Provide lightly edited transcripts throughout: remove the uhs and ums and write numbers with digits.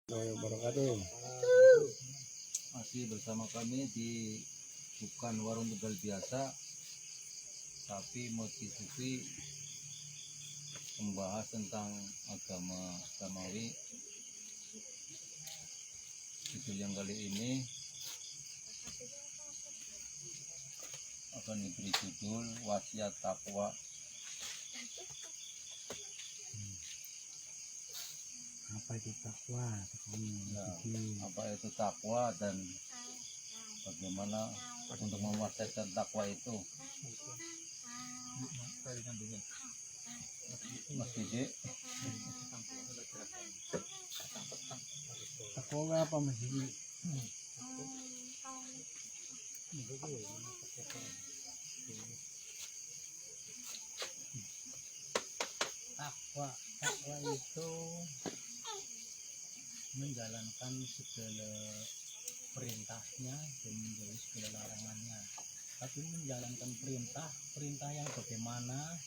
Wabarakatuh. Masih bersama kami di bukan warung tegal biasa, tapi Mochizuki membahas tentang agama samawi. Judul yang kali ini akan diberi judul wasiat takwa. Apa itu takwa? Ya, apa itu takwa dan bagaimana untuk mewasiatkan takwa itu? Mas Didi, Takwa apa Mas Didi? Takwa itu menjalankan segala perintahnya dan menjauhi segala larangannya. Tapi menjalankan perintah yang bagaimana,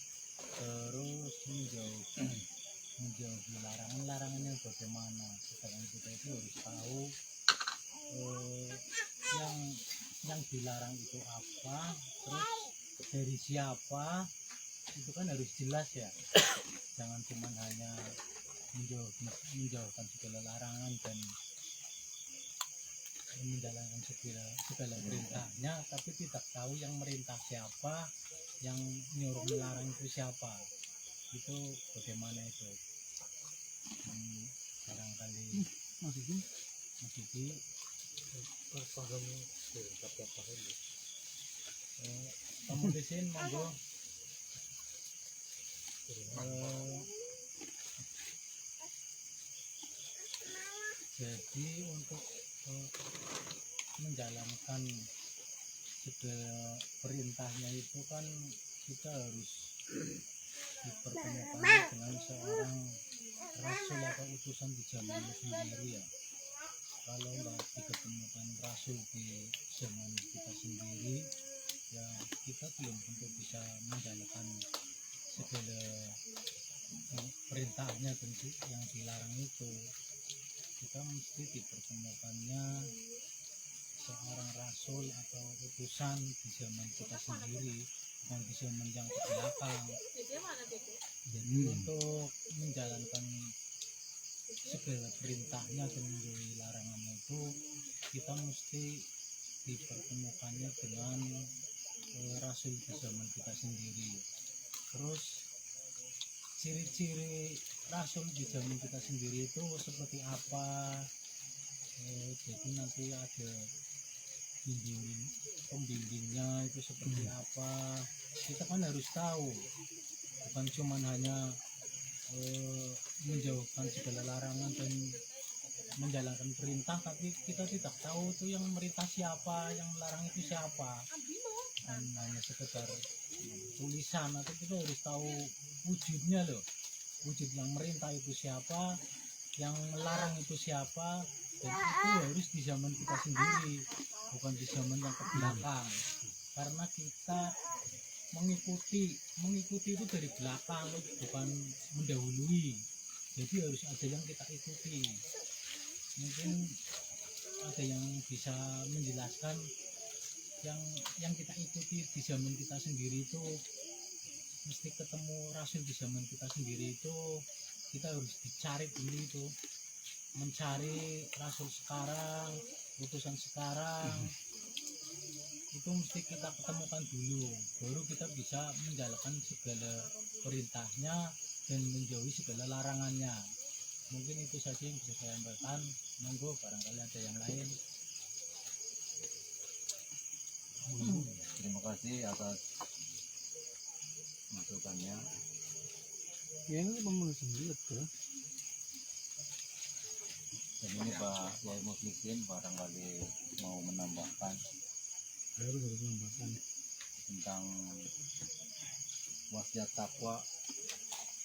terus menjauhi larangannya bagaimana. Sedangkan kita itu harus tahu yang dilarang itu apa, terus dari siapa, itu kan harus jelas ya. Jangan cuma hanya menjauhkan segala larangan dan menjalankan segala perintahnya, tapi tidak tahu yang merintah siapa, yang nyuruh melarang itu siapa. Itu bagaimana itu? Barangkali Mas Didi paham kamu di sini monggo. Jadi untuk menjalankan segala perintahnya itu kan kita harus dipertemukan dengan seorang rasul atau utusan di zamannya sendiri ya. Kalau nggak diketemukan rasul di zaman kita sendiri, ya kita belum tentu bisa menjalankan segala perintahnya tentu yang dilarang itu. Kita mesti dipertemukannya seorang rasul atau utusan di zaman kita sendiri, bukan di zaman yang ke belakang. Jadi untuk menjalankan segala perintahnya dan menjauhi larangannya itu, kita mesti dipertemukannya dengan rasul di zaman kita sendiri. Terus ciri-ciri rasul di zaman kita sendiri itu seperti apa? Jadi nanti ada pembimbingnya itu seperti apa? Kita kan harus tahu, bukan cuma hanya menjauhkan segala larangan dan menjalankan perintah, tapi kita tidak tahu tuh yang merintah siapa, yang melarang itu siapa. Dan hanya sekedar tulisan, atau kita harus tahu wujudnya loh, wujud yang merintah itu siapa, yang melarang itu siapa. Dan itu harus di zaman kita sendiri, bukan di zaman yang ke belakang, karena kita mengikuti itu dari belakang, bukan mendahului. Jadi harus ada yang kita ikuti. Mungkin ada yang bisa menjelaskan yang kita ikuti di zaman kita sendiri itu, mesti ketemu rasul di zaman kita sendiri itu, kita harus dicari dulu itu, mencari rasul sekarang, utusan sekarang, itu mesti kita ketemukan dulu, baru kita bisa menjalankan segala perintahnya dan menjauhi segala larangannya. Mungkin itu saja yang bisa saya sampaikan. Monggo barangkali ada yang lain. terima kasih atas masukannya. Ya ini pemenuh sendiri tuh. Dan ini Pak Yai Muslimin barangkali mau menambahkan Harus menambahkan tentang wasiat takwa.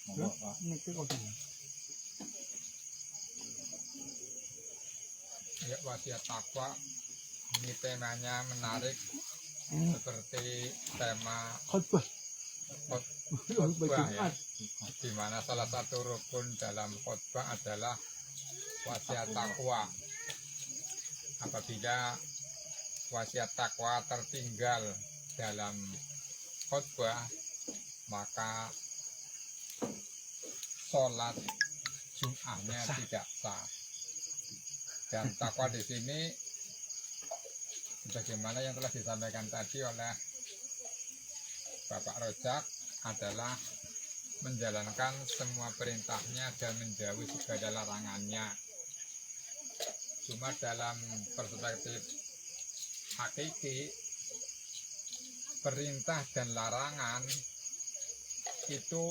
Monggo Pak. ini kok Ya, wasiat takwa ini temanya menarik, seperti tema khotbah khotbah ya, di mana salah satu rukun dalam khotbah adalah wasiat takwa. Apabila wasiat takwa tertinggal dalam khutbah, maka sholat Jum'ahnya tidak sah. Dan takwa di sini bagaimana yang telah disampaikan tadi oleh Bapak Rojak adalah menjalankan semua perintahnya dan menjauhi segala larangannya. Cuma dalam perspektif hakiki, perintah dan larangan itu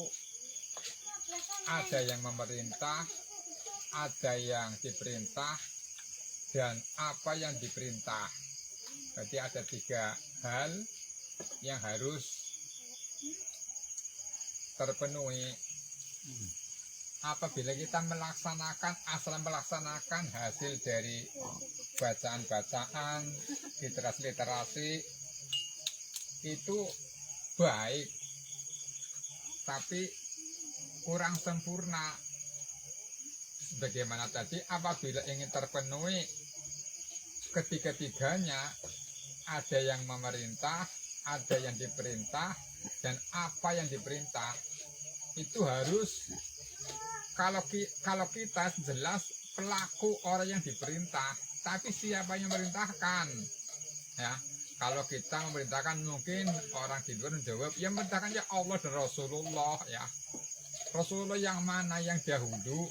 ada yang memerintah, ada yang diperintah, dan apa yang diperintah. Berarti ada 3 hal yang harus terpenuhi. Apabila kita melaksanakan, asal melaksanakan hasil dari bacaan-bacaan, literasi-literasi, itu baik, tapi kurang sempurna. Sebagaimana tadi, apabila ingin terpenuhi ketiga-tiganya, ada yang memerintah, ada yang diperintah, dan apa yang diperintah itu harus, kalau kita jelas pelaku orang yang diperintah, tapi siapa yang memerintahkan, ya. Kalau kita memerintahkan, mungkin orang di luar menjawab, yang memerintahkan ya Allah dan Rasulullah, ya. Rasulullah yang mana yang dahulu?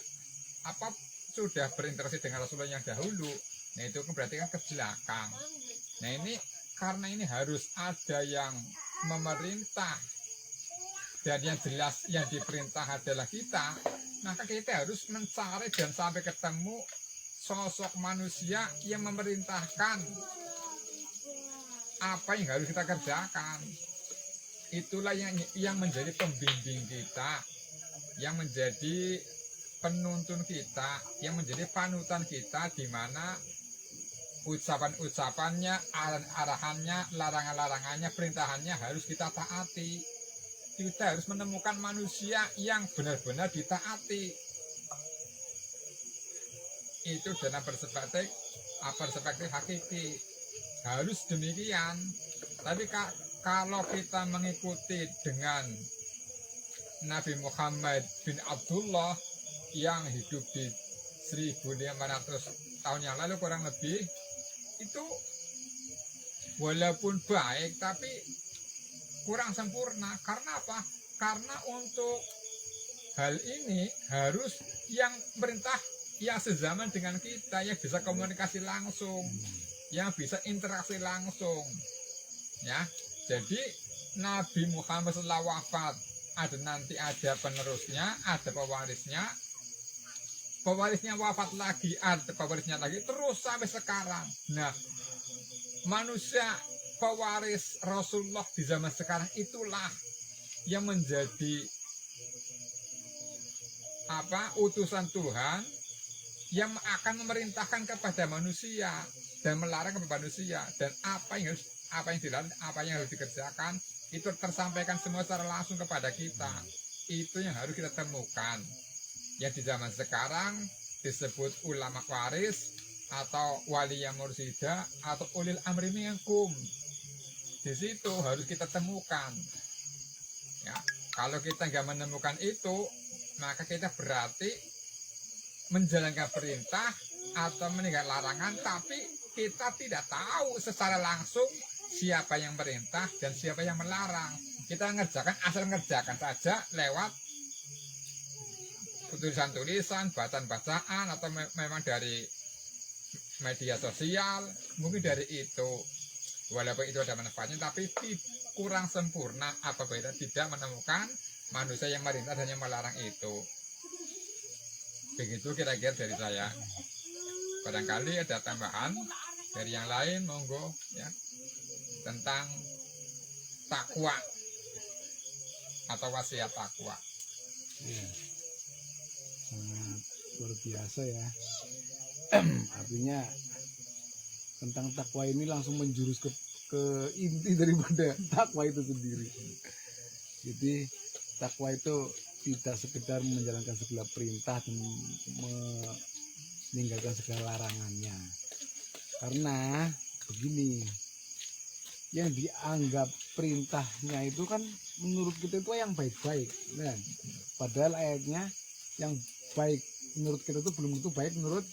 Apa sudah berinteraksi dengan Rasulullah yang dahulu? Nah, itu berarti kan ke belakang. Nah, ini karena ini harus ada yang memerintah dan yang jelas yang diperintah adalah kita, maka kita harus mencari dan sampai ketemu sosok manusia yang memerintahkan apa yang harus kita kerjakan. Itulah yang menjadi pembimbing kita, yang menjadi penuntun kita, yang menjadi panutan kita, di mana ucapan-ucapannya, arahannya, larangan-larangannya, perintahannya harus kita taati. Kita harus menemukan manusia yang benar-benar ditaati. Itu dalam perspektif hakiki. Harus demikian. Tapi kalau kita mengikuti dengan Nabi Muhammad bin Abdullah yang hidup di 1500 tahun yang lalu kurang lebih, itu walaupun baik tapi kurang sempurna. Karena apa? Karena untuk hal ini harus yang perintah yang sezaman dengan kita, yang bisa komunikasi langsung, yang bisa interaksi langsung, ya. Jadi Nabi Muhammad setelah wafat, nanti ada penerusnya, ada pewarisnya wafat lagi, ada pewarisnya lagi, terus sampai sekarang. Nah, manusia pewaris Rasulullah di zaman sekarang itulah yang menjadi utusan Tuhan yang akan memerintahkan kepada manusia dan melarang kepada manusia, dan apa yang dilarang, apa yang harus dikerjakan itu tersampaikan semua secara langsung kepada kita. Itu yang harus kita temukan, yang di zaman sekarang disebut ulama waris atau waliya mursida atau ulil amri minkum. Di situ harus kita temukan, ya. Kalau kita nggak menemukan itu, maka kita berarti menjalankan perintah atau meninggal larangan, tapi kita tidak tahu secara langsung siapa yang merintah dan siapa yang melarang. Kita asal ngerjakan saja lewat tulisan-tulisan, bacaan-bacaan, atau memang dari media sosial, mungkin dari itu. Walaupun itu ada manfaatnya, tapi kurang sempurna apabila tidak menemukan manusia yang merintah dan yang melarang itu. Begitu kira-kira dari saya. Barangkali ada tambahan dari yang lain, monggo, ya, tentang takwa atau wasiat takwa. Ya, sangat luar biasa ya. Artinya tentang takwa ini langsung menjurus ke inti daripada takwa itu sendiri. Jadi takwa itu tidak sekedar menjalankan segala perintah dan meninggalkan segala larangannya. Karena begini, yang dianggap perintahnya itu kan menurut kita itu yang baik-baik, kan? Padahal ayatnya yang baik menurut kita itu belum tentu baik menurut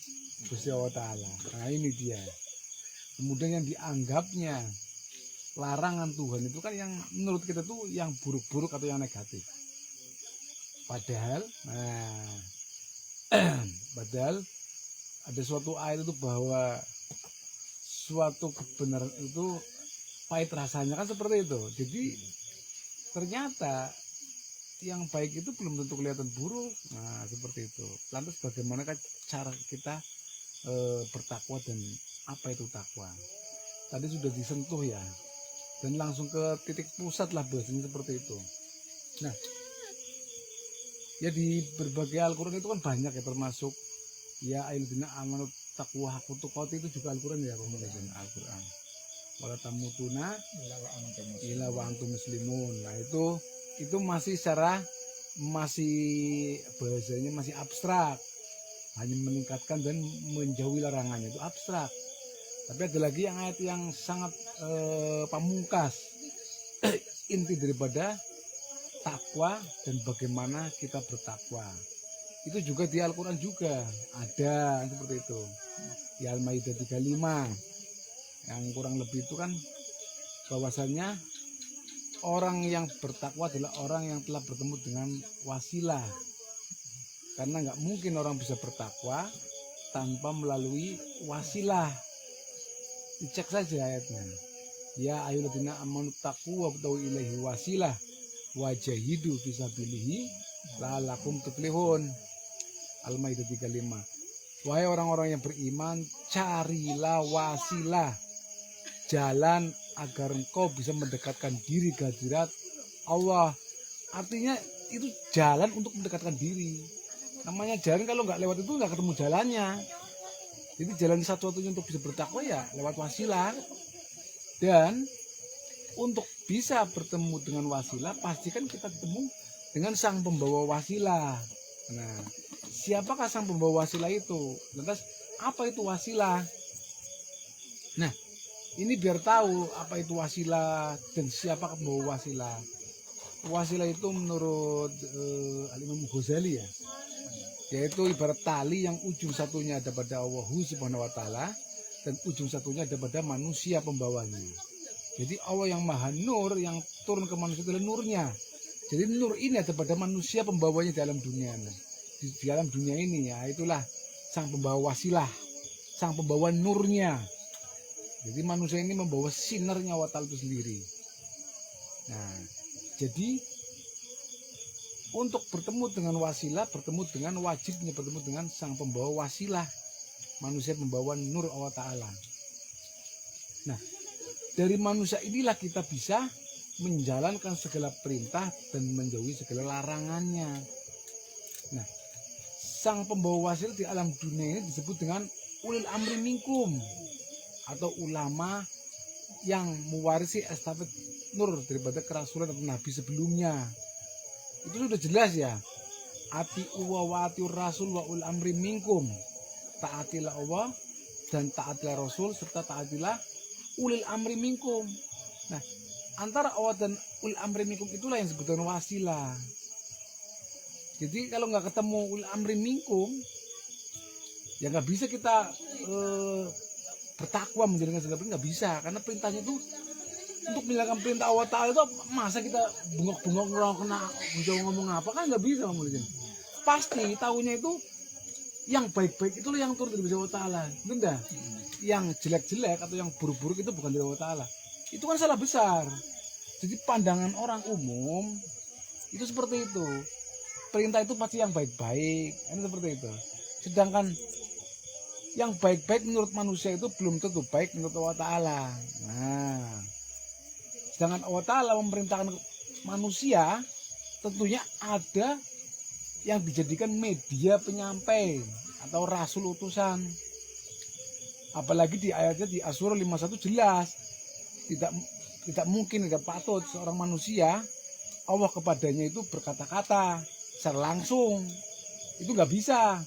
Gusti Allah Ta'ala. Nah ini dia. Kemudian yang dianggapnya larangan Tuhan itu kan yang menurut kita tuh yang buruk-buruk atau yang negatif. Padahal, padahal ada suatu ayat itu bahwa suatu kebenaran itu pahit rasanya kan seperti itu. Jadi ternyata yang baik itu belum tentu kelihatan buruk. Nah seperti itu. Lantas bagaimana cara kita bertakwa dan apa itu takwa? Tadi sudah disentuh ya, dan langsung ke titik pusat lah bahasanya seperti itu. Nah, ya di berbagai Al-Quran itu kan banyak ya, termasuk ya ayyuhalladzina amanu taqwa haqqa tuqatih itu juga Al-Quran ya, pemirsa Al-Quran. Wala tamutuna illa wa antum muslimun. Nah itu masih secara bahasanya masih abstrak, hanya meningkatkan dan menjauhi larangannya, itu abstrak. Tapi ada lagi yang ayat yang sangat pamungkas, inti daripada takwa dan bagaimana kita bertakwa. Itu juga di Al-Quran juga ada seperti itu. Di Al-Maidah 35 yang kurang lebih itu kan bahwasannya orang yang bertakwa adalah orang yang telah bertemu dengan wasilah. Karena nggak mungkin orang bisa bertakwa tanpa melalui wasilah. Dicek saja ayatnya. Ya ayyuhalladzina amanu taqwa wabtaghu ilaihi wasilah wajahidu fisabilihi la'allakum tuflihun. Al-Maidah 35. Wahai orang-orang yang beriman, carilah wasilah, jalan agar engkau bisa mendekatkan diri ke hadirat Allah. Artinya itu jalan untuk mendekatkan diri. Namanya jalan, kalau nggak lewat itu nggak ketemu jalannya. Jadi jalan satu-satunya untuk bisa bertakwa ya lewat wasilah. Dan untuk bisa bertemu dengan wasilah, pastikan kita ketemu dengan sang pembawa wasilah. Nah, siapakah sang pembawa wasilah itu? Lantas apa itu wasilah? Nah, ini biar tahu apa itu wasilah dan siapa pembawa wasilah. Wasilah itu menurut Al-Imam Ghazali ya, yaitu ibarat tali yang ujung satunya ada pada Allah Subhanahu wa Ta'ala dan ujung satunya ada pada manusia pembawanya. Jadi Allah yang maha nur yang turun ke manusia adalah nurnya. Jadi nur ini ada pada manusia pembawanya di alam dunia. Di alam dunia ini ya, itulah sang pembawa wasilah, sang pembawa nurnya. Jadi manusia ini membawa sinarnya Allah Ta'ala itu sendiri. Nah, jadi untuk bertemu dengan wasilah, bertemu dengan wajibnya bertemu dengan sang pembawa wasilah, manusia pembawa nur Allah Ta'ala. Nah, dari manusia inilah kita bisa menjalankan segala perintah dan menjauhi segala larangannya. Nah, sang pembawa wasilah di alam dunia ini disebut dengan ulil amri minkum, atau ulama yang mewarisi estafet nur daripada kerasulan atau nabi sebelumnya. Itu sudah jelas ya. Ati uwa wa ati rasul wa ul amri minkum. Taatilah Allah dan taatilah Rasul serta taatilah ulil amri minkum. Nah, antara Allah dan ulil amri minkum itulah yang disebut wasilah. Jadi kalau nggak ketemu ulil amri minkum, ya nggak bisa kita bertakwa menjalankan segala perintah, nggak bisa. Karena perintahnya itu untuk menjalankan perintah Allah Ta'ala itu masa kita bengok-bengok orang kena ngomong apa, kan nggak bisa ngomongin. Pasti tahunya itu yang baik-baik itu yang turun dari Allah Ta'ala, benar? Yang jelek-jelek atau yang buruk-buruk itu bukan dari Allah Ta'ala. Itu kan salah besar. Jadi pandangan orang umum itu seperti itu. Perintah itu pasti yang baik-baik, ini seperti itu. Sedangkan yang baik-baik menurut manusia itu belum tentu baik menurut Allah Ta'ala. Nah, sedangkan Allah Ta'ala memerintahkan manusia, tentunya ada yang dijadikan media penyampai atau rasul utusan. Apalagi di ayatnya di Asyura 51 jelas, tidak mungkin, tidak patut seorang manusia Allah kepadanya itu berkata-kata secara langsung, itu nggak bisa.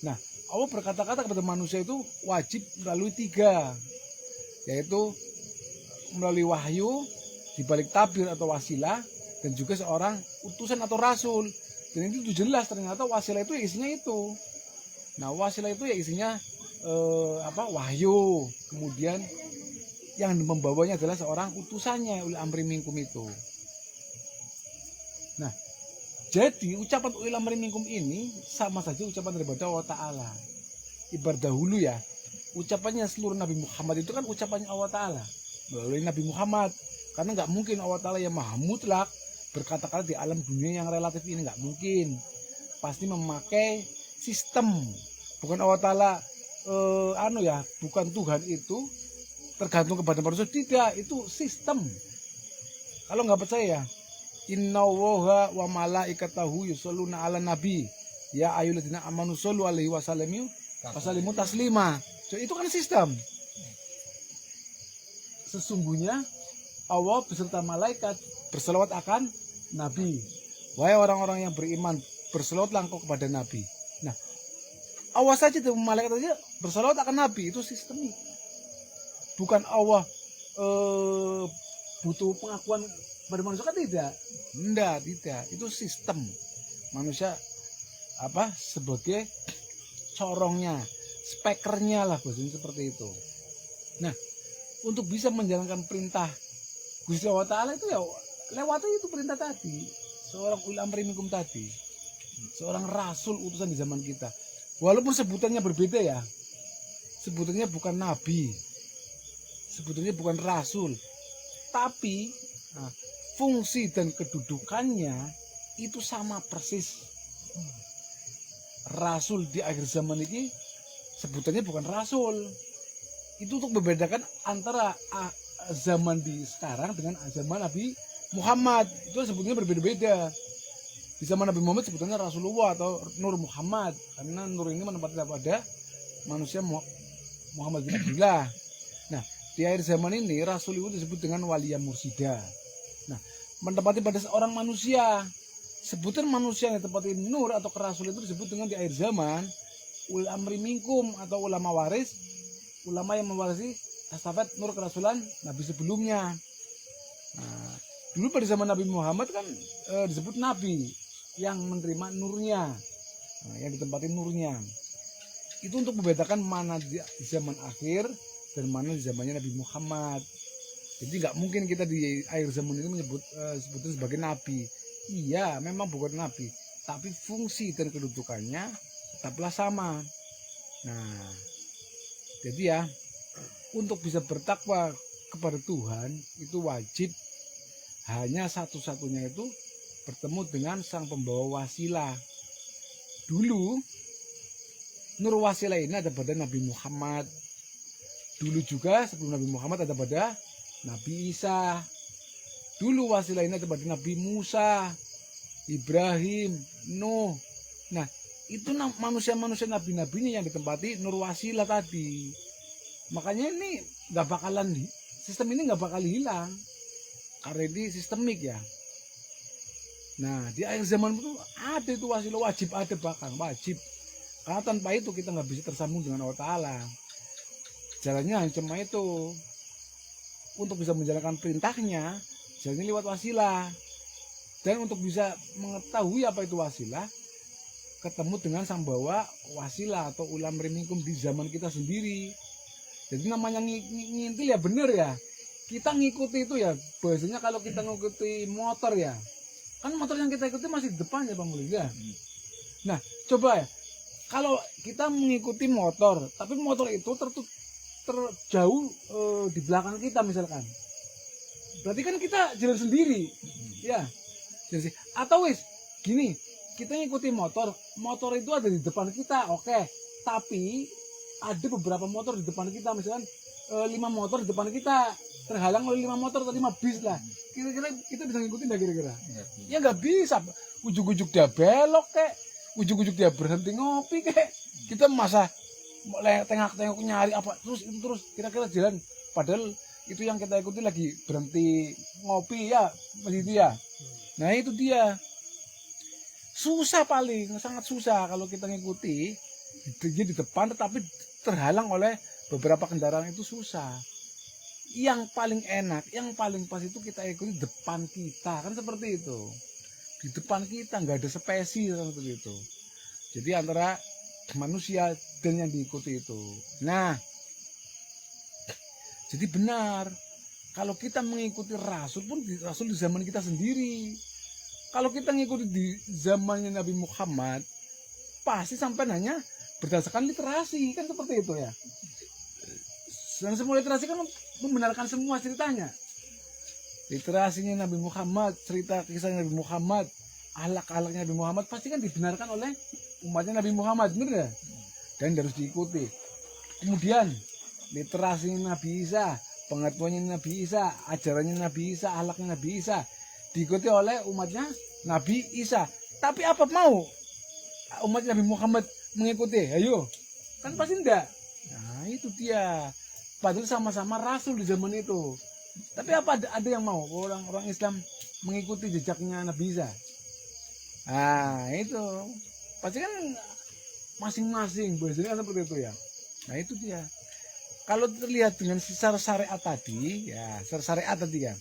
Nah, Allah berkata-kata kepada manusia itu wajib melalui 3, yaitu melalui wahyu, dibalik tabir atau wasilah, dan juga seorang utusan atau rasul. Dan itu jelas ternyata wasilah itu ya isinya itu. Nah wasilah itu ya isinya wahyu, kemudian yang membawanya adalah seorang utusannya ulil amri minkum itu. Nah jadi ucapan ulil amri minkum ini sama saja ucapan daripada Allah Ta'ala. Ibarat dahulu ya, ucapannya seluruh Nabi Muhammad itu kan ucapannya Allah Ta'ala melalui Nabi Muhammad. Karena nggak mungkin Allah Ta'ala yang maha mutlak berkata-kata di alam dunia yang relatif ini, nggak mungkin. Pasti memakai sistem. Bukan Allah Ta'ala bukan Tuhan itu tergantung kepada manusia, tidak, itu sistem. Kalau nggak percaya, inna woha wa malaikatahu yusholluna ala nabi ya ayyuhalladzina amanu shollu alaihi wasallimu taslima. So, itu kan sistem. Sesungguhnya Allah beserta malaikat berselawat akan nabi. Wahai orang-orang yang beriman, berselawatlah engkau kepada nabi. Nah, Allah saja itu malaikat saja berselawat akan nabi, itu sistemik. Bukan Allah butuh pengakuan pada manusia, kan tidak. Tidak. Itu sistem. Manusia sebagai corongnya, spekernya lah, bahasanya seperti itu. Nah, untuk bisa menjalankan perintah Gusti Allah Ta'ala itu ya lewati itu perintah tadi, seorang ulil amri minkum tadi, seorang rasul utusan di zaman kita. Walaupun sebutannya berbeda ya, sebutannya bukan nabi, sebutannya bukan rasul, tapi fungsi dan kedudukannya itu sama persis. Rasul di akhir zaman ini sebutannya bukan rasul. Itu untuk membedakan antara zaman di sekarang dengan zaman Nabi Muhammad. Itu sebetulnya berbeda-beda. Di zaman Nabi Muhammad sebetulnya Rasulullah atau Nur Muhammad, karena Nur ini menempatkan pada manusia Muhammad bin Abdullah. Nah, di akhir zaman ini Rasul itu disebut dengan Waliyah Mursida. Nah, menempati pada seorang manusia. Sebutan manusia yang ditempati Nur atau Rasul itu disebut dengan di akhir zaman ulil amri minkum atau ulama waris, ulama yang mewarisi estafet nur kerasulan Nabi sebelumnya. Nah, dulu pada zaman Nabi Muhammad kan disebut Nabi yang menerima nurnya, yang ditempati nurnya. Itu untuk membedakan mana di zaman akhir dan mana di zamannya Nabi Muhammad. Jadi nggak mungkin kita di akhir zaman ini menyebut sebutan sebagai Nabi. Iya, memang bukan Nabi, tapi fungsi dan kedudukannya tetaplah sama. Nah, jadi ya, untuk bisa bertakwa kepada Tuhan itu wajib hanya satu-satunya itu bertemu dengan sang pembawa wasilah. Dulu nur wasilah ini ada pada Nabi Muhammad. Dulu juga sebelum Nabi Muhammad ada pada Nabi Isa. Dulu wasilah ini ada pada Nabi Musa, Ibrahim, Nuh. Nah, itu manusia-manusia nabi-nabinya yang ditempati nur wasilah tadi. Makanya ini nggak bakalan, sistem ini nggak bakal hilang karena ini sistemik ya. Nah, di akhir zaman itu ada itu wasilah, wajib ada, bahkan wajib. Karena tanpa itu kita nggak bisa tersambung dengan Allah Ta'ala. Jalannya hanya cuma itu. Untuk bisa menjalankan perintahnya, jalannya lewat wasilah. Dan untuk bisa mengetahui apa itu wasilah, ketemu dengan sang bawa wasilah atau ulil amri minkum di zaman kita sendiri. Jadi namanya ngintil ya bener ya. Kita ngikuti itu ya. Biasanya kalau kita ngikuti motor ya, kan motor yang kita ikuti masih di depan ya Bang Mulih ya. Nah coba ya, kalau kita mengikuti motor, tapi motor itu terjauh di belakang kita misalkan, berarti kan kita jalan sendiri ya. Jadi, atau wis gini, kita ngikuti motor itu ada di depan kita, oke. Tapi ada beberapa motor di depan kita, misalkan 5 motor di depan kita terhalang oleh 5 motor atau 5 bis lah. Kira-kira kita bisa ngikutin nggak kira-kira? Ya nggak bisa. Ujuk-ujuk dia belok kek, ujuk-ujuk dia berhenti ngopi kek. Kita masa tengok-tengok nyari apa terus kira-kira jalan. Padahal itu yang kita ikuti lagi berhenti ngopi ya, masih itu ya. Nah itu dia. Susah paling, sangat susah kalau kita ngikuti dia di depan tetapi terhalang oleh beberapa kendaraan itu susah. Yang paling enak, yang paling pas itu kita ikuti depan kita, kan seperti itu. Di depan kita nggak ada spesies seperti itu. Jadi antara manusia dan yang diikuti itu. Nah, jadi benar kalau kita mengikuti Rasul pun Rasul di zaman kita sendiri. Kalau kita mengikuti di zamannya Nabi Muhammad, pasti sampai hanya berdasarkan literasi, kan seperti itu ya. Dan semua literasi kan membenarkan semua ceritanya. Literasinya Nabi Muhammad, cerita kisah Nabi Muhammad, akhlak-akhlaknya Nabi Muhammad pasti kan dibenarkan oleh umatnya Nabi Muhammad, benar ya? Dan harus diikuti. Kemudian literasinya Nabi Isa, pengetahuannya Nabi Isa, ajarannya Nabi Isa, akhlaknya Nabi Isa diikuti oleh umatnya Nabi Isa. Tapi apa mau umat Nabi Muhammad mengikuti? Ayo, kan pasti enggak. Nah itu dia. Padahal sama-sama Rasul di zaman itu. Tapi apa ada yang mau orang-orang Islam mengikuti jejaknya Nabi Isa? Nah itu pasti kan masing-masing biasanya seperti itu ya. Nah itu dia. Kalau terlihat dengan secara syariat tadi, ya secara syariat tadi kan.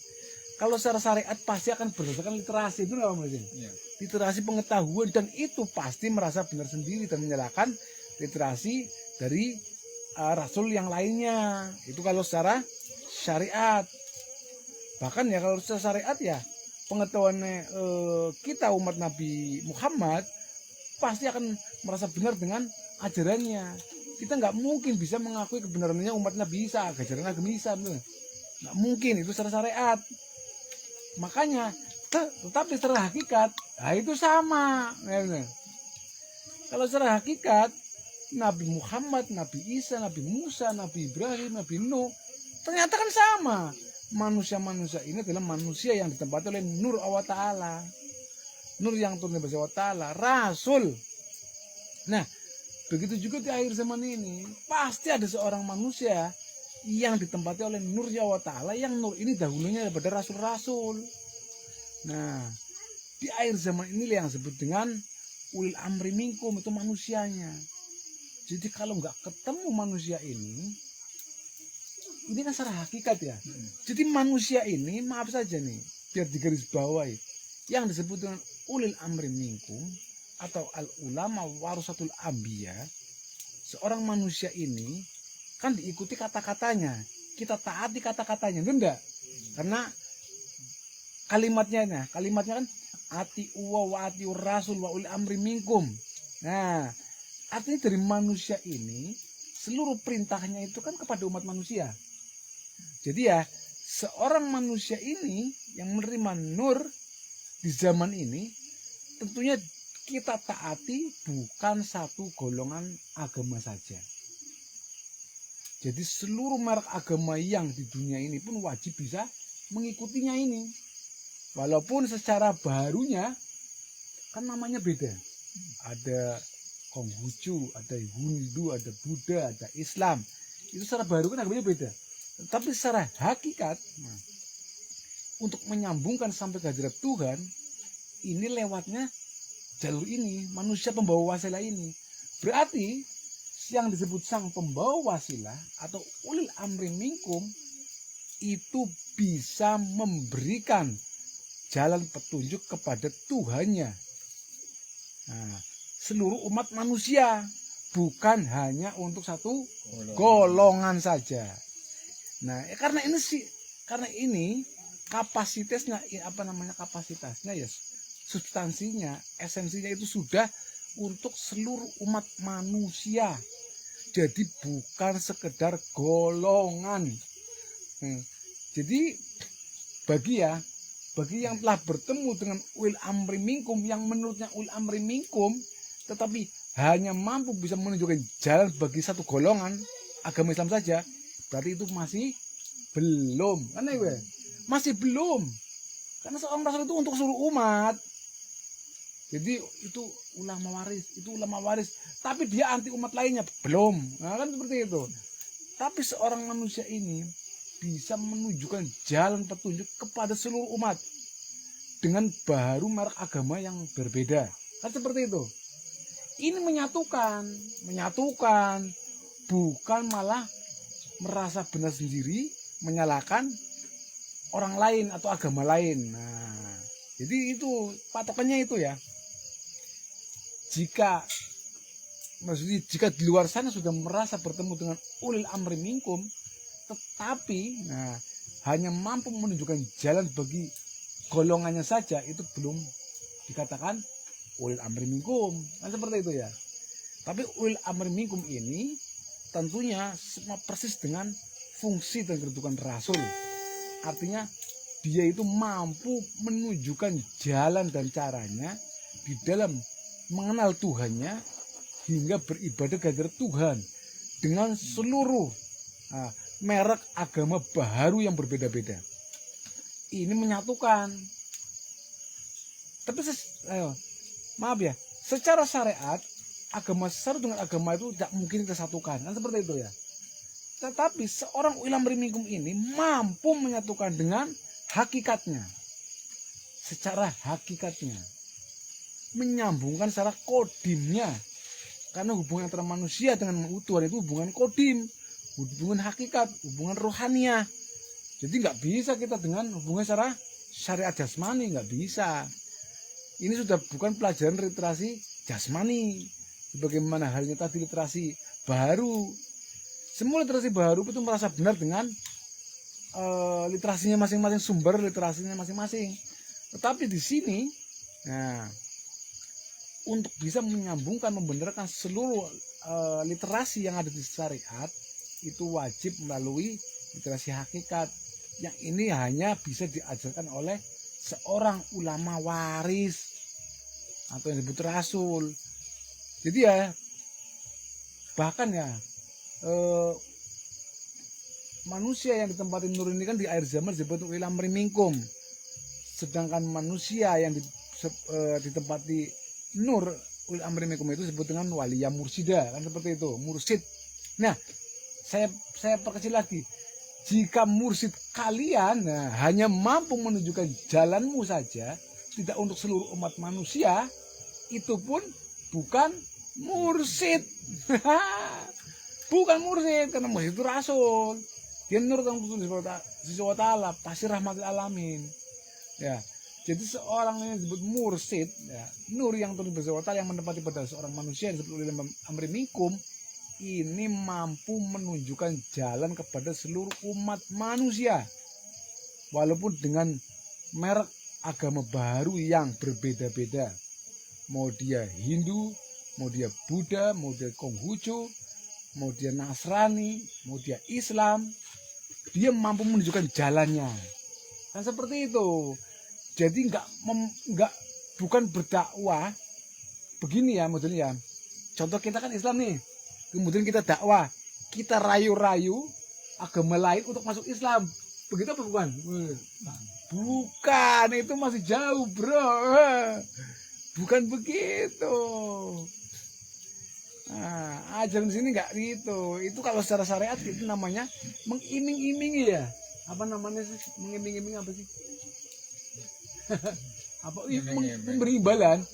Kalau secara syariat pasti akan berdasarkan literasi, itu nggak apa ya. Literasi pengetahuan, dan itu pasti merasa benar sendiri dan menyalahkan literasi dari Rasul yang lainnya. Itu kalau secara syariat. Bahkan ya kalau secara syariat ya pengetahuannya kita umat Nabi Muhammad pasti akan merasa benar dengan ajarannya. Kita nggak mungkin bisa mengakui kebenarannya umat Nabi Isa, ajaran Nabi Isa, nggak mungkin, itu secara syariat. Makanya tetapi secara hakikat, nah itu sama. Kalau secara hakikat Nabi Muhammad, Nabi Isa, Nabi Musa, Nabi Ibrahim, Nabi Nuh ternyata kan sama. Manusia-manusia ini adalah manusia yang ditempati oleh Nur Allah Ta'ala. Nur yang turun dari Allah Ta'ala, Rasul. Nah, begitu juga di akhir zaman ini, pasti ada seorang manusia yang ditempati oleh Nur Allah Ta'ala, yang Nur ini dahulunya daripada Rasul-Rasul. Nah, di akhir zaman ini yang disebut dengan ulil amri minkum, itu manusianya. Jadi kalau nggak ketemu manusia ini kan secara hakikat ya. Jadi manusia ini, maaf saja nih, biar digaris bawahi, yang disebut dengan ulil amri minkum atau al ulama warasatul anbiya, seorang manusia ini kan diikuti kata-katanya, kita taati kata-katanya, itu enggak? Karena kalimatnya kan ati wa ati rasul wa ulil amri minkum. Nah, artinya dari manusia ini seluruh perintahnya itu kan kepada umat manusia. Jadi ya seorang manusia ini yang menerima nur di zaman ini tentunya kita taati bukan satu golongan agama saja. Jadi seluruh merek agama yang di dunia ini pun wajib bisa mengikutinya ini. Walaupun secara barunya kan namanya beda. Ada Konghucu, ada Hindu, ada Buddha, ada Islam. Itu secara baru kan agamanya beda. Tapi secara hakikat, untuk menyambungkan sampai ke hadirat Tuhan, ini lewatnya jalur ini, manusia pembawa wasilah ini. Berarti yang disebut sang pembawa wasilah atau ulil amri minkum itu bisa memberikan jalan petunjuk kepada Tuhannya. Nah, seluruh umat manusia, bukan hanya untuk satu golongan saja. Nah, karena ini kapasitasnya kapasitasnya ya substansinya, esensinya itu sudah untuk seluruh umat manusia. Jadi bukan sekedar golongan. Jadi bagi yang telah bertemu dengan ulil amri minkum, yang menurutnya ulil amri minkum tetapi hanya mampu bisa menunjukkan jalan bagi satu golongan agama Islam saja, berarti itu masih belum. Kan ya, masih belum. Karena seorang rasul itu untuk seluruh umat. Jadi itu ulama waris, tapi dia anti umat lainnya, belum. Nah, kan seperti itu. Tapi seorang manusia ini bisa menunjukkan jalan petunjuk kepada seluruh umat dengan baru merek agama yang berbeda. Kan seperti itu. Ini menyatukan, bukan malah merasa benar sendiri, menyalahkan orang lain atau agama lain. Nah, jadi itu patokannya itu ya. Jika di luar sana sudah merasa bertemu dengan ulil amri minkum, tetapi hanya mampu menunjukkan jalan bagi golongannya saja, itu belum dikatakan ulil amri minkum. Kan seperti itu ya. Tapi ulil amri minkum ini tentunya semua persis dengan fungsi dan kedudukan Rasul. Artinya dia itu mampu menunjukkan jalan dan caranya di dalam mengenal Tuhannya hingga beribadah kepada Tuhan dengan seluruh merek agama baru yang berbeda-beda. Ini menyatukan. Tapi maaf ya, secara syariat agama satu dengan agama itu tidak mungkin kita satukan, kan seperti itu ya. Tetapi seorang ulil amri minkum ini mampu menyatukan dengan hakikatnya, secara hakikatnya, menyambungkan secara kodimnya, karena hubungan antara manusia dengan Tuhan itu hubungan kodim, hubungan hakikat, hubungan rohania. Jadi nggak bisa kita dengan hubungan secara syariat jasmani, nggak bisa. Ini sudah bukan pelajaran literasi jasmani, sebagaimana halnya tadi literasi baru. Semua literasi baru itu merasa benar dengan literasinya masing-masing, sumber literasinya masing-masing. Tetapi di sini, untuk bisa menyambungkan, membenarkan seluruh literasi yang ada di syariat, itu wajib melalui literasi hakikat. Yang ini hanya bisa diajarkan oleh seorang ulama waris atau yang disebut rasul. Jadi ya, bahkan ya, manusia yang ditempati nur ini kan di akhir zaman disebut ulil amri minkum. Sedangkan manusia yang ditempati nur ulil amri minkum itu disebut dengan waliyah mursida, kan seperti itu, mursid. Nah, saya perkecil lagi. Jika mursid kalian hanya mampu menunjukkan jalanmu saja, tidak untuk seluruh umat manusia, itu pun bukan mursid. Bukan mursid, karena mursid itu rasul. Dia nur tentang sesuatu ta'ala, pasti rahmatil alamin. Ya, jadi seorang yang disebut mursid, ya, nur yang turun dari Allah yang menempati pada seorang manusia yang disebut ulil amri minkum, ini mampu menunjukkan jalan kepada seluruh umat manusia, walaupun dengan merek agama baru yang berbeda-beda. Mau dia Hindu, mau dia Buddha, mau dia Konghucu, mau dia Nasrani, mau dia Islam, dia mampu menunjukkan jalannya. Kan seperti itu. Jadi bukan berdakwah begini ya modelnya. Contoh kita kan Islam nih. Kemudian kita dakwah, kita rayu-rayu agama lain untuk masuk Islam. Begitu apa bukan? Bukan, itu masih jauh, bro. Bukan begitu. Nah, ajaran sini nggak gitu. Itu kalau secara syariat itu namanya mengiming-imingi ya. Apa namanya sih? Mengiming-iming apa sih? Apa memberi imbalan,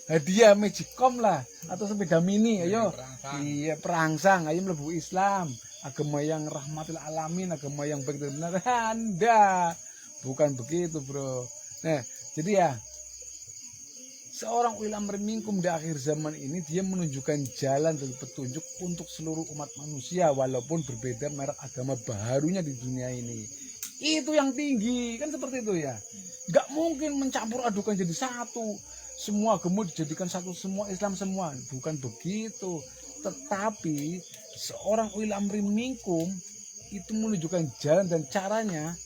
hadiah magicom lah atau sepeda mini, ayo iya perangsang, ayo mlebu Islam, agama yang rahmatil alamin, agama yang baik dan benar. Anda bukan begitu, bro. Nah, jadi ya, seorang ulil amri minkum di akhir zaman ini dia menunjukkan jalan dan petunjuk untuk seluruh umat manusia walaupun berbeda merek agama barunya di dunia ini. Itu yang tinggi, kan seperti itu ya. Gak mungkin mencampur adukan jadi satu. Semua agama dijadikan satu, semua Islam semua. Bukan begitu. Tetapi seorang ulil amri minkum itu menunjukkan jalan dan caranya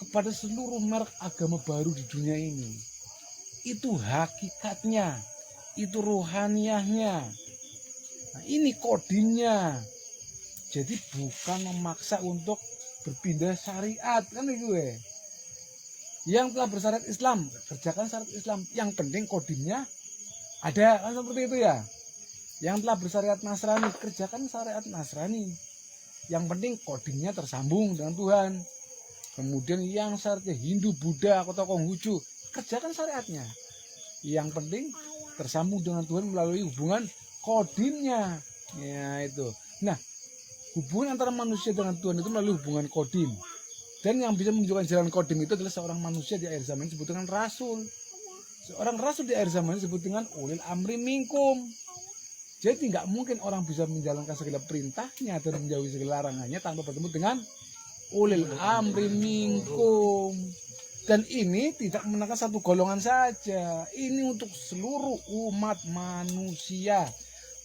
kepada seluruh merek agama baru di dunia ini. Itu hakikatnya, itu rohaniahnya. Nah, ini kodinnya. Jadi bukan memaksa untuk berpindah syariat, kan itu ya. Yang telah bersyariat Islam, kerjakan syariat Islam. Yang penting kodimnya ada, kan seperti itu ya. Yang telah bersyariat Nasrani, kerjakan syariat Nasrani. Yang penting kodimnya tersambung dengan Tuhan. Kemudian yang syariatnya Hindu, Buddha, atau Konghucu, kerjakan syariatnya. Yang penting tersambung dengan Tuhan melalui hubungan kodimnya. Ya itu. Nah, hubungan antara manusia dengan Tuhan itu melalui hubungan kodim. Dan yang bisa menunjukkan jalan kodim itu adalah seorang manusia di akhir zaman disebut dengan rasul. Seorang rasul di akhir zaman disebut dengan ulil amri minkum. Jadi nggak mungkin orang bisa menjalankan segala perintahnya dan menjauhi segala larangannya tanpa bertemu dengan ulil amri minkum. Dan ini tidak menekan satu golongan saja. Ini untuk seluruh umat manusia.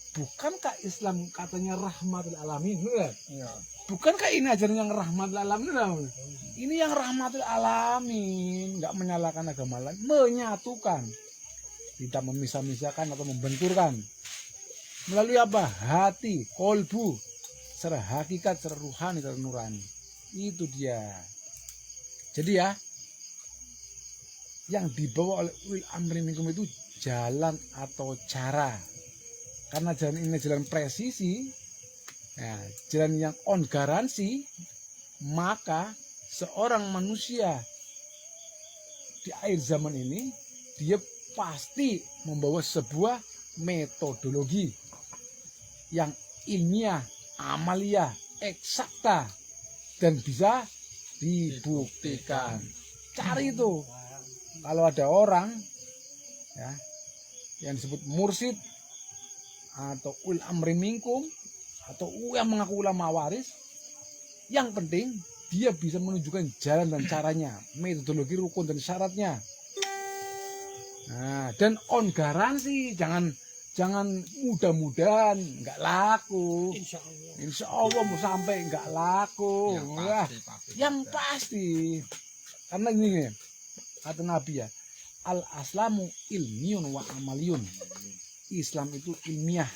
Bukankah Islam katanya rahmatul alamin? Iya. Bukankah ini ajaran yang rahmatul alamin? Ini yang rahmatul alamin, nggak menyalahkan agama lain, menyatukan, tidak memisah-misahkan atau membenturkan. Melalui apa? Hati, kolbu, secara hakikat, secara ruhani, secara nurani. Itu dia. Jadi ya, yang dibawa oleh ulil amri minkum itu jalan atau cara. Karena jalan ini jalan presisi, ya, jalan yang on garansi, maka seorang manusia di akhir zaman ini dia pasti membawa sebuah metodologi yang ilmiah, amalia, eksakta dan bisa dibuktikan. Cari itu. Kalau ada orang ya yang disebut mursyid atau ulil amri minkum atau yang mengaku ulama waris, yang penting dia bisa menunjukkan jalan dan caranya, metodologi, rukun dan syaratnya. Nah, dan on garansi, jangan mudah-mudahan nggak laku. Insya Allah mau sampai nggak laku. Yang pasti. Karena ini kata Nabi ya, al aslamu ilmiun wa amaliyun. Islam itu ilmiah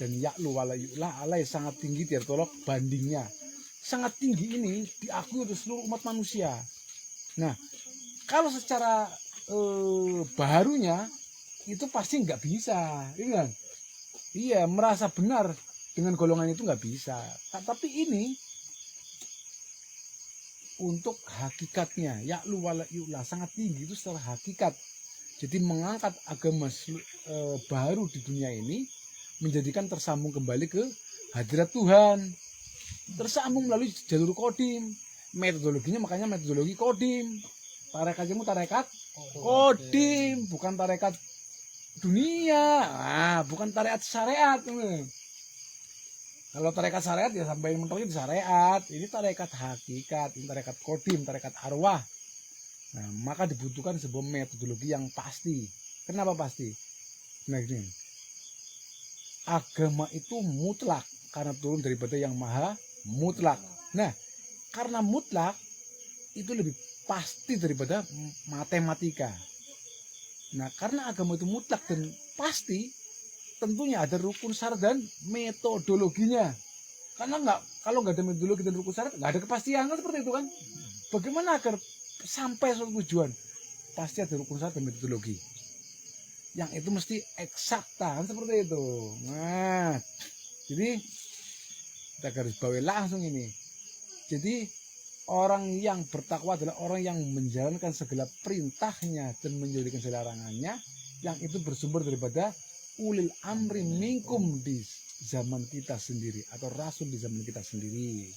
dan ya'lu wala yu'la alai sangat tinggi tertolak bandingnya. Sangat tinggi ini diakui oleh seluruh umat manusia. Nah, kalau secara baharunya itu pasti nggak bisa, kan? Iya, merasa benar dengan golongan itu nggak bisa. Tapi ini untuk hakikatnya, ya'lu wala yu'la sangat tinggi itu secara hakikat. Jadi mengangkat agama baru di dunia ini menjadikan tersambung kembali ke hadirat Tuhan. Tersambung melalui jalur kodim. Metodologinya makanya metodologi kodim. Tarekatmu tarekat kodim, bukan tarekat dunia. Nah, bukan tarekat syariat. Kalau tarekat syariat ya sampai mentok di syariat. Ini tarekat hakikat, ini tarekat kodim, tarekat arwah. Nah, maka dibutuhkan sebuah metodologi yang pasti. Kenapa pasti? Nah, gini. Agama itu mutlak karena turun daripada yang maha mutlak. Nah, karena mutlak itu lebih pasti daripada matematika. Nah, karena agama itu mutlak dan pasti, tentunya ada rukun syarat dan metodologinya. Karena kalau nggak ada metodologi dan rukun syarat, nggak ada kepastian, kan seperti itu kan? Bagaimana agar sampai suatu tujuan? Pasti ada rukun syarat dan metodologi. Yang itu mesti eksakta, kan seperti itu. Nah, jadi kita garis bawahi langsung ini. Jadi orang yang bertakwa adalah orang yang menjalankan segala perintahnya dan menjauhkan segala larangannya, yang itu bersumber daripada ulil amri minkum di zaman kita sendiri atau rasul di zaman kita sendiri.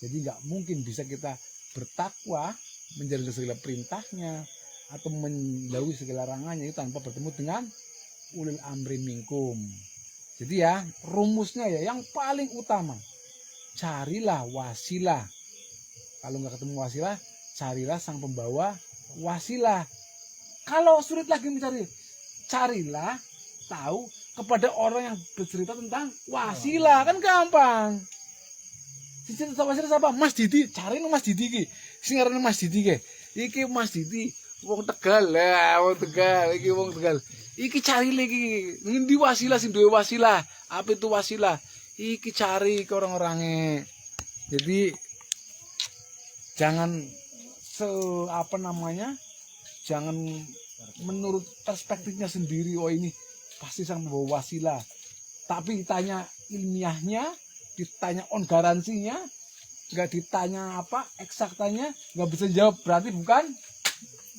Jadi nggak mungkin bisa kita bertakwa menjalankan segala perintahnya atau menjauhi segala larangannya itu tanpa bertemu dengan ulil amri minkum. Jadi ya rumusnya ya yang paling utama, carilah wasilah. Kalau nggak ketemu wasilah, carilah sang pembawa wasilah. Kalau sulit lagi mencari, carilah tahu kepada orang yang bercerita tentang wasilah, kan gampang. Cerita wasilah siapa? Mas Didi, cari Mas Didi ki. Sing arane Mas Didi ki. Iki Mas Didi wong Tegal lah, wong Tegal, iki wong Tegal. Iki cari lagi, ngendi wasilah sing duwe wasilah. Apa itu wasilah? Iki cari ke orang-orangnya. Jadi jangan jangan menurut perspektifnya sendiri. Oh ini pasti sang membawa wasilah. Tapi ditanya ilmiahnya, ditanya on garansinya, nggak ditanya apa eksaktanya, nggak bisa jawab, berarti bukan.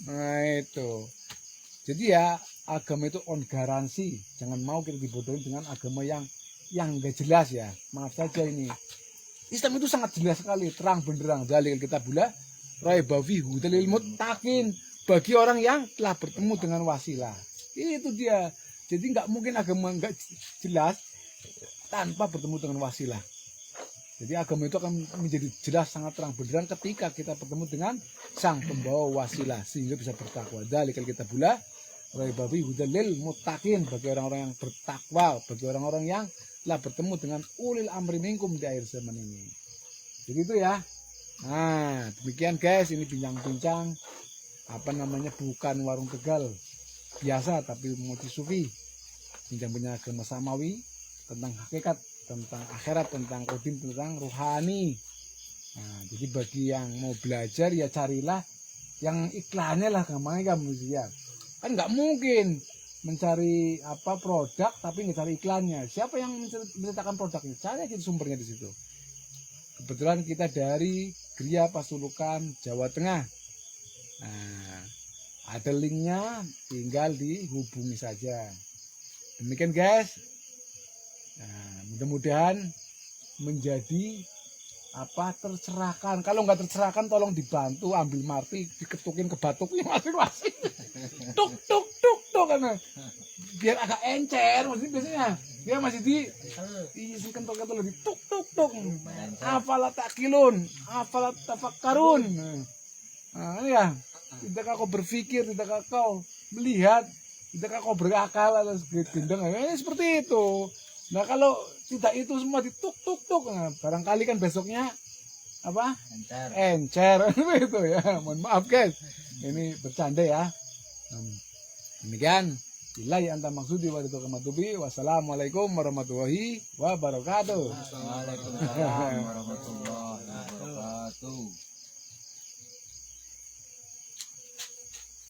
Nah itu. Jadi ya agama itu on garansi. Jangan mau kita dibodohin dengan agama yang nggak jelas ya. Maaf saja ini. Islam itu sangat jelas sekali, terang benderang. Dalil kita bula, raibawi hudalil muttaqin, bagi orang yang telah bertemu dengan wasilah. Itu dia. Jadi nggak mungkin agama nggak jelas tanpa bertemu dengan wasilah. Jadi agama itu akan menjadi jelas sangat terang benderang ketika kita bertemu dengan sang pembawa wasilah sehingga bisa bertakwa. Dalil kita bula, raibawi hudalil muttaqin, bagi orang-orang yang bertakwa, bagi orang-orang yang telah bertemu dengan ulil amri minkum di akhir zaman ini. Begitu ya. Nah, demikian guys, ini bincang-bincang bukan warung Tegal biasa tapi motif sufi. Bincang-bincang agama samawi tentang hakikat, tentang akhirat, tentang kodim, tentang rohani. Nah, jadi bagi yang mau belajar ya carilah yang iklannya lah, gampangnya kamu siap. Kan nggak mungkin mencari produk tapi nggak cari iklannya. Siapa yang menceritakan produknya? Cari aja sumbernya di situ. Kebetulan kita dari Gria Pasulukan, Jawa Tengah. Nah, ada linknya, tinggal dihubungi saja. Demikian guys. Nah, mudah-mudahan menjadi tercerahkan. Kalau nggak tercerahkan tolong dibantu ambil marti, diketukin ke batuknya masing-masing. Tuk tuk tuk tuk karena biar agak encer biasanya. Dia masih diisi kental-kental lebih tuk tuk tuk. Afalat takilun, afalat tafakkarun. Nah, ya. Tidakkah kau berpikir, tidakkah kau melihat, tidakkah kau berakal atau gendeng. Seperti itu. Nah, kalau tidak itu semua dituk-tuk-tuk, nah, barangkali kan besoknya encer itu ya. Mohon maaf guys, ini bercanda ya. Demikian, billahi anta maksudi wa wassalamualaikum warahmatullahi wabarakatuh. Waalaikumsalam warahmatullahi